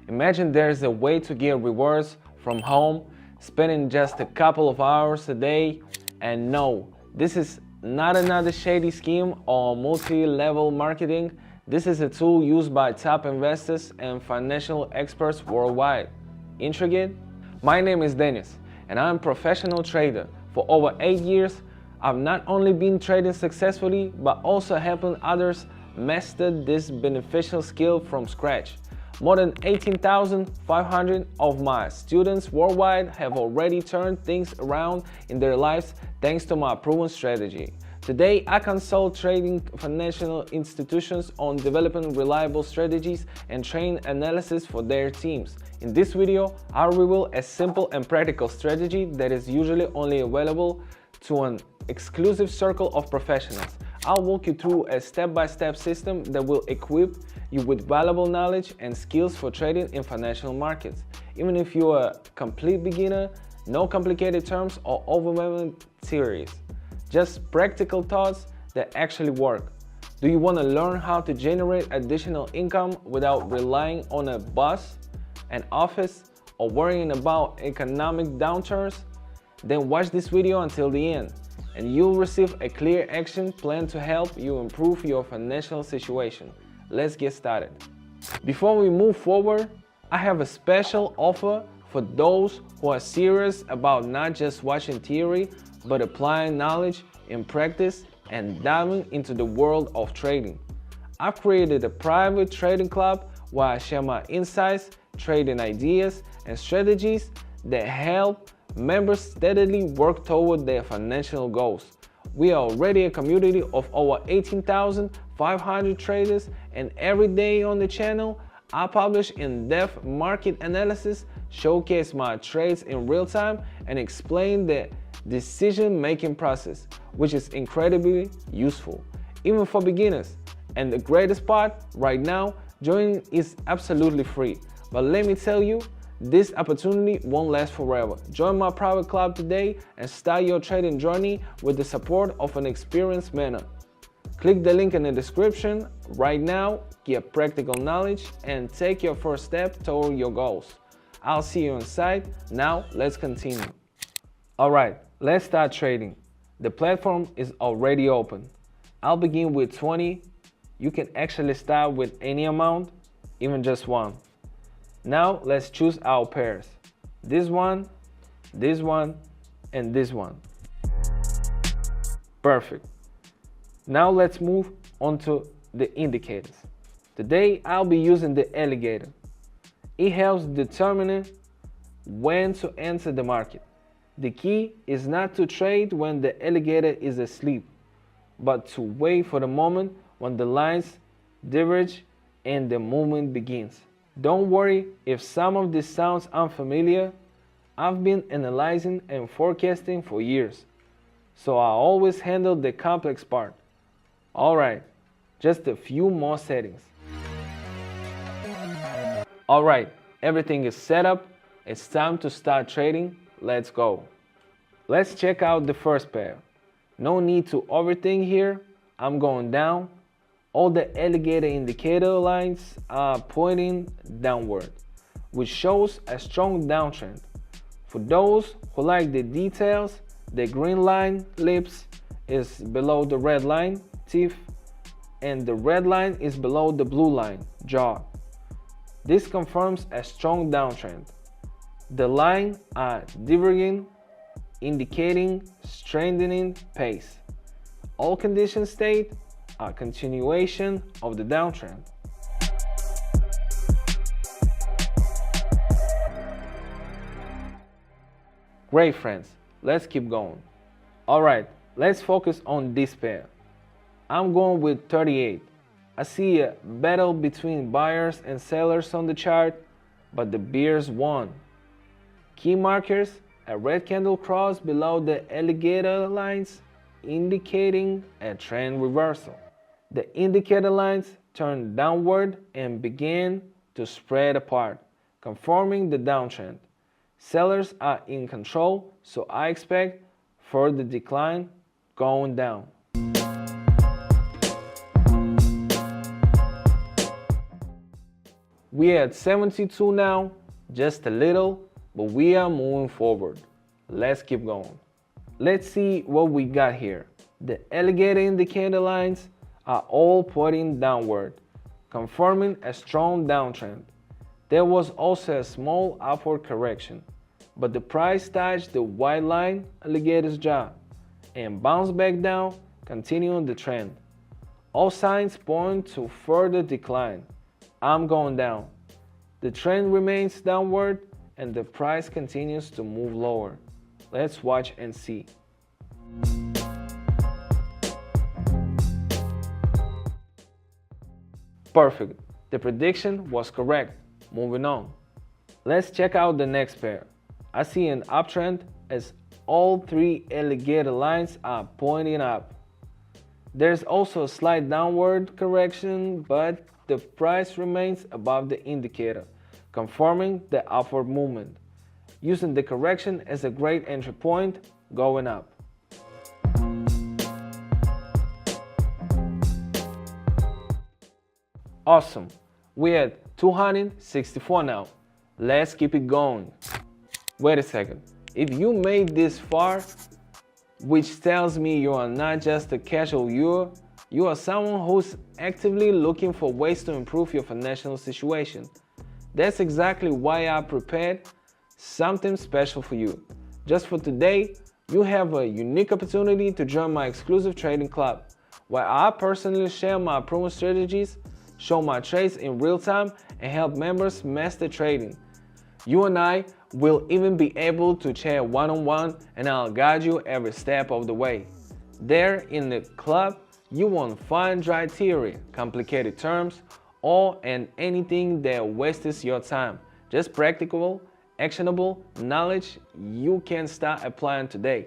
Imagine there's a way to get rewards from home, spending just a couple of hours a day, and no, this is not another shady scheme or multi-level marketing. This is a tool used by top investors and financial experts worldwide. Intrigued? My name is Dennis, and I'm a professional trader. For over 8 years, I've not only been trading successfully, but also helping others master this beneficial skill from scratch. More than 18,500 of my students worldwide have already turned things around in their lives thanks to my proven strategy. Today, I consult trading financial institutions on developing reliable strategies and train analysis for their teams. In this video, I'll reveal a simple and practical strategy that is usually only available to an exclusive circle of professionals. I'll walk you through a step-by-step system that will equip you with valuable knowledge and skills for trading in financial markets. Even if you're a complete beginner, no complicated terms or overwhelming theories. Just practical thoughts that actually work. Do you want to learn how to generate additional income without relying on a boss, an office, or worrying about economic downturns? Then watch this video until the end, and you'll receive a clear action plan to help you improve your financial situation. Let's get started. Before we move forward, I have a special offer for those who are serious about not just watching theory, but applying knowledge in practice and diving into the world of trading. I've created a private trading club where I share my insights, trading ideas, and strategies that help members steadily work toward their financial goals. We are already a community of over 18,500 traders, and every day on the channel, I publish in-depth market analysis, showcase my trades in real time, and explain the decision-making process, which is incredibly useful, even for beginners. And the greatest part, right now, joining is absolutely free. But let me tell you, this opportunity won't last forever. Join my private club today and start your trading journey with the support of an experienced mentor. Click the link in the description right now, get practical knowledge, and take your first step toward your goals. I'll see you inside. Now, let's continue. Alright, let's start trading. The platform is already open. I'll begin with 20. You can actually start with any amount, even just one. Now let's choose our pairs. This one, and this one. Perfect. Now let's move on to the indicators. Today I'll be using the alligator. It helps determine when to enter the market. The key is not to trade when the alligator is asleep, but to wait for the moment when the lines diverge and the movement begins. Don't worry if some of this sounds unfamiliar. I've been analyzing and forecasting for years, so I always handle the complex part. Alright, just a few more settings. Alright, everything is set up. It's time to start trading. Let's go. Let's check out the first pair. No need to overthink here. I'm going down. All the alligator indicator lines are pointing downward, which shows a strong downtrend. For those who like the details, the green line lips is below the red line, teeth, and the red line is below the blue line, jaw. This confirms a strong downtrend. The lines are diverging, indicating strengthening pace. All conditions state a continuation of the downtrend. Great, friends, let's keep going. Alright, let's focus on this pair. I'm going with 38. I see a battle between buyers and sellers on the chart, but the bears won. Key markers: a red candle cross below the alligator lines, indicating a trend reversal. The indicator lines turned downward and began to spread apart, confirming the downtrend. Sellers are in control, so I expect further decline going down. We are at 72 now, just a little, but we are moving forward. Let's keep going. Let's see what we got here. The alligator indicator lines are all pointing downward, confirming a strong downtrend. There was also a small upward correction, but the price touched the white line, alligator's jaw, and bounced back down, continuing the trend. All signs point to further decline. I'm going down. The trend remains downward and the price continues to move lower. Let's watch and see. Perfect. The prediction was correct. Moving on. Let's check out the next pair. I see an uptrend as all three alligator lines are pointing up. There's also a slight downward correction, but the price remains above the indicator, confirming the upward movement. Using the correction as a great entry point, going up. Awesome. We're at 264 now. Let's keep it going. Wait a second. If you made this far, which tells me you are not just a casual viewer, you are someone who's actively looking for ways to improve your financial situation. That's exactly why I prepared something special for you. Just for today, you have a unique opportunity to join my exclusive trading club, where I personally share my proven strategies, show my trades in real time, and help members master trading. You and I will even be able to chat one-on-one, and I'll guide you every step of the way. There in the club, you won't find dry theory, complicated terms, or anything that wastes your time. Just practical, actionable knowledge you can start applying today.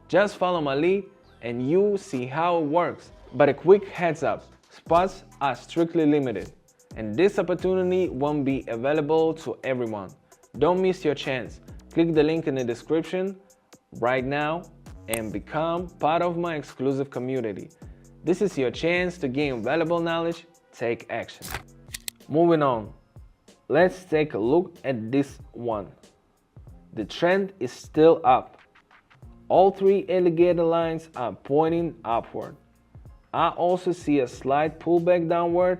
Just follow my lead and you see how it works. But a quick heads up, spots are strictly limited, and this opportunity won't be available to everyone. Don't miss your chance. Click the link in the description right now and become part of my exclusive community. This is your chance to gain valuable knowledge, take action. Moving on, let's take a look at this one. The trend is still up. All three alligator lines are pointing upward. I also see a slight pullback downward,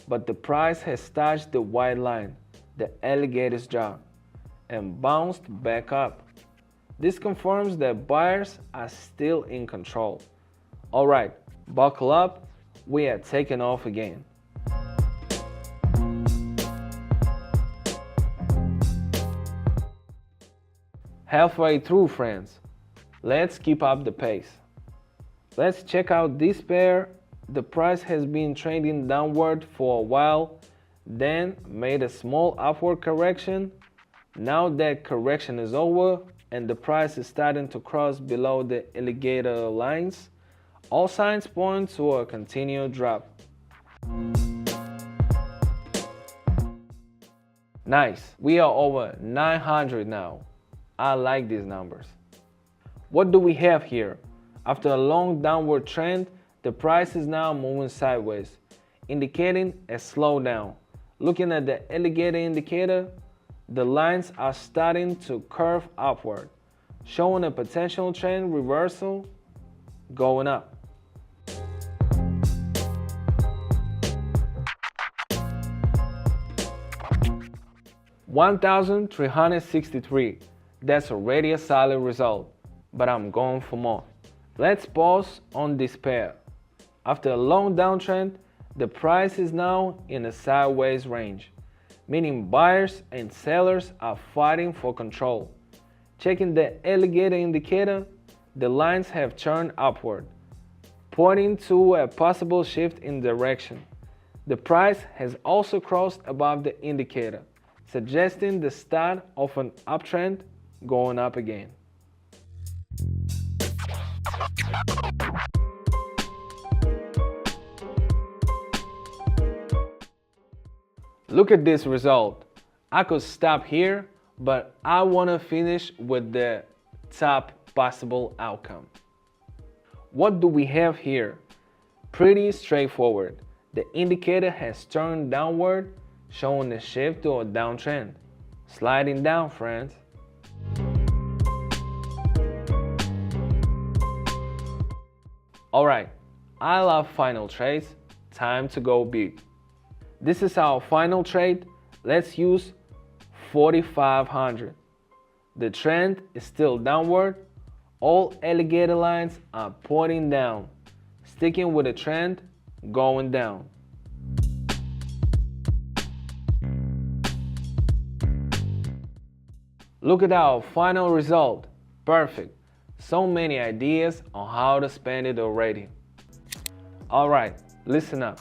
but the price has touched the white line, the alligator's jaw, and bounced back up. This confirms that buyers are still in control. Alright, buckle up, we are taking off again. Halfway through, friends. Let's keep up the pace. Let's check out this pair. The price has been trending downward for a while, then made a small upward correction. Now that correction is over and the price is starting to cross below the alligator lines, all signs point to a continued drop. Nice, we are over 900 now. I like these numbers. What do we have here? After a long downward trend, the price is now moving sideways, indicating a slowdown. Looking at the alligator indicator, the lines are starting to curve upward, showing a potential trend reversal going up. $1,363. That's already a solid result, but I'm going for more. Let's pause on this pair. After a long downtrend, the price is now in a sideways range, meaning buyers and sellers are fighting for control. Checking the alligator indicator, the lines have turned upward, pointing to a possible shift in direction. The price has also crossed above the indicator, suggesting the start of an uptrend going up again. Look at this result. I could stop here, but I want to finish with the top possible outcome. What do we have here? Pretty straightforward. The indicator has turned downward, showing the shift to a downtrend. Sliding down, friends. Alright, I love final trades. Time to go big. This is our final trade. Let's use 4,500. The trend is still downward. All alligator lines are pointing down. Sticking with the trend, going down. Look at our final result. Perfect. So many ideas on how to spend it already. Alright, listen up.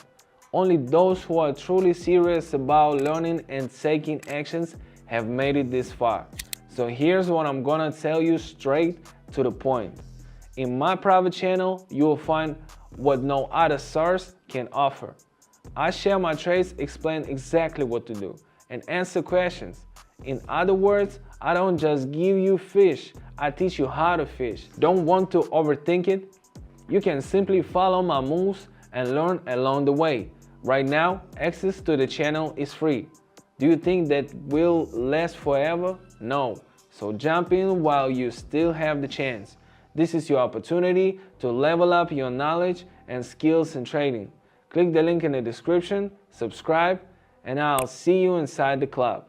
Only those who are truly serious about learning and taking actions have made it this far. So here's what I'm gonna tell you straight to the point. In my private channel, you will find what no other source can offer. I share my trades, explain exactly what to do, and answer questions. In other words, I don't just give you fish, I teach you how to fish. Don't want to overthink it? You can simply follow my moves and learn along the way. Right now, access to the channel is free. Do you think that will last forever? No. So jump in while you still have the chance. This is your opportunity to level up your knowledge and skills in trading. Click the link in the description, subscribe, and I'll see you inside the club.